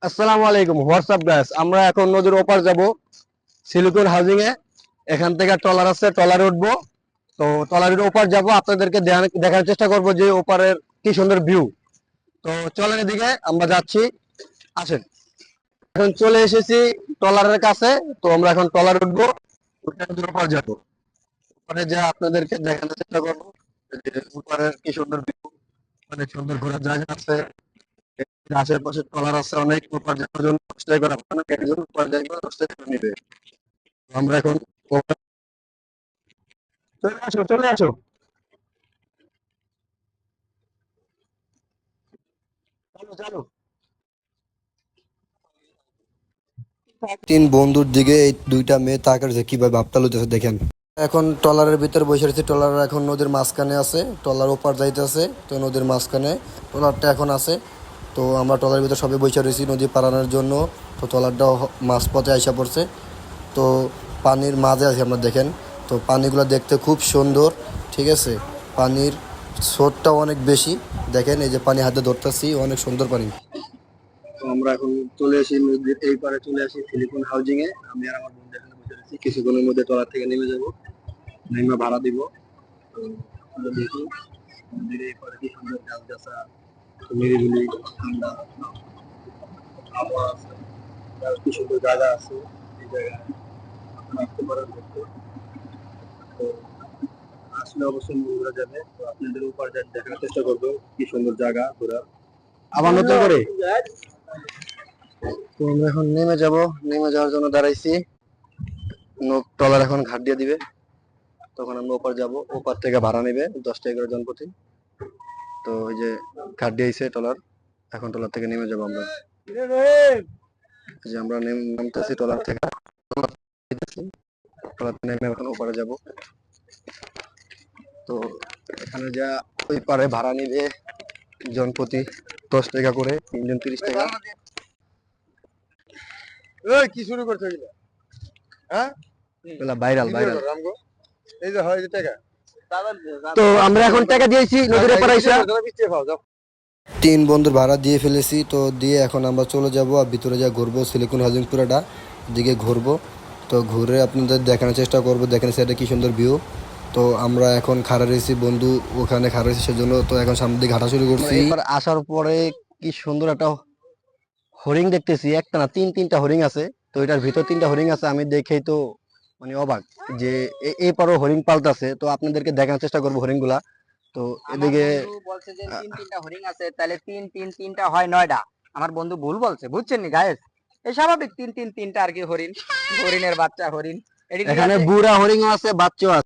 আসসালামু আলাইকুম। WhatsApp guys, আমরা এখন নদীর ওপার যাব সিলিকন হাউজিং এ। এখান থেকে ট্রলার আছে, ট্রলারে উঠবো। তো ট্রলারের ওপার যাব, আপনাদেরকে দেখার চেষ্টা করব যে ওপারের কি সুন্দর ভিউ। তো চলেন, এদিকে আমরা যাচ্ছি, আসেন। এখন চলে এসেছি ট্রলারের কাছে। তো আমরা এখন ট্রলারে উঠবো, উঠে নদীর ওপার যাবো। ওপারে যা আপনাদেরকে দেখানোর চেষ্টা করবো যে ওপারের কি সুন্দর ভিউ, অনেক সুন্দর ঘোরার জায়গা আছে। আশেপাশে ট্রলার আছে অনেক, ওপার যাওয়ার জন্য 10 টাকা করে, আপনার একজন ওপার যাইবে 10 টাকা করে নিবে। তো আমরা এখন চলে আসো, চলে আসো। চলো চলো। তিন বন্ধুর দিকে এই দুইটা মেয়ে তাকাচ্ছে কিভাবে ভাবতা লইতেছে দেখেন। এখন ট্রলারের ভিতরে বসে রয়েছে। ট্রলার এখন নদীর মাঝখানে আছে, ট্রলার ওপার যাইতেছে। তো নদীর মাঝখানে ট্রলারটা এখন আছে। তো আমরা ট্রলারের ভিতরে সবাই বসে রয়েছি নদী পারানোর জন্য। তো ট্রলারটা মাঝপথে আইসা পড়ছে। তো পানির মাঝে আছি আমরা, দেখেন। তো পানিগুলো দেখতে খুব সুন্দর, ঠিক আছে। পানির স্রোতটাও অনেক বেশি, দেখেন। এই যে পানি হাতে ধরতেছি, অনেক সুন্দর পানি। তো আমরা এখন চলে আসি নদীর এই পারে, চলে আসি সিলিকন হাউজিং এ। আমি আর আমার বন্ধু এখানে বসে আছি, কিছুক্ষণের মধ্যে ট্রলার থেকে নেমে যাব, নেমে ভাড়া দিব। তো আমরা দেখি নদীর এই পারে কি সুন্দর গাছগাছা, নিরিবিলি, ঠান্ডা আবহাওয়া আছে, আর কি সুন্দর জায়গা আছে এই জায়গায় আপনারা আসতে পারেন ঘুরতে। তো আসলে অবশ্যই বন্ধুরা যাবে, তো আপনাদের উপর দেখার চেষ্টা করবো কি সুন্দর জায়গা ঘোরার। আবার নতুন করে তো আমরা এখন নেমে যাব, নেমে যাওয়ার জন্য দাঁড়াইছি। ট্রলার এখন ঘাট দিয়ে দিবে, তখন আমরা ওপার যাব। ওপার থেকে ভাড়া নেবে 10 টাকা করে জনপ্রতি। তো ওই যে ঘাট দিয়েছে ট্রলার, এখন ট্রলার থেকে নেমে যাব আমরা। এই যে আমরা নামতেছি ট্রলার থেকে, ট্রলার থেকে নেমে এখন ওপারে যাব। তো এখানে যা ওই পারে ভাড়া নিবে জনপ্রতি 10 টাকা করে, 3 জন 30 টাকা। কি শুরু করছো এগুলা? হ্যাঁ, ভাইরাল ভাইরাল। রামগো, এই যে হয় এই যে টাকা। তো আমরা এখন টাকা দিয়েছি নদীর পাড়ে আইসা। বিচে পাও যাও। তিন বন্ধুর ভাড়া দিয়ে ফেলেছি। তো দিয়ে এখন আমরা চলে যাব আর ভিতরে যা ঘুরবো, সিলিকন হাউজিং পুরাটা দিকে ঘুরবো। তো ঘুরে আপনাদের দেখানোর চেষ্টা করবো, দেখেন সেটা কি সুন্দর ভিউ। তো আমরা এখন খাড়া রয়েছি, বন্ধু ওখানে খাড়া রয়েছি সেজন্য। তো এখন সামনের দিকে হাঁটা শুরু করছি। এবার আসার পরে কি সুন্দর একটা হরিণ দেখতেছি, একটা না তিনটা হরিণ আছে। তো এটার ভিতর 3টা হরিণ আছে, আমি দেখেই তো মানে অবাক যে এই পারও হরিণ পালতাছে। তো আপনাদেরকে দেখানোর চেষ্টা করবো হরিণ গুলা। তো এদিকে বলছে যে তিনটা হরিণ আছে, তাহলে তিনটা হয় 9টা। আমার বন্ধু ভুল বলছে, বুঝছেন নি গায়েস? এই স্বাভাবিক তিনটা আর কি হরিণ, হরিণের বাচ্চা হরিণ। এদিকে এখানে বুড়া হরিণ আছে, বাচ্চাও আছে।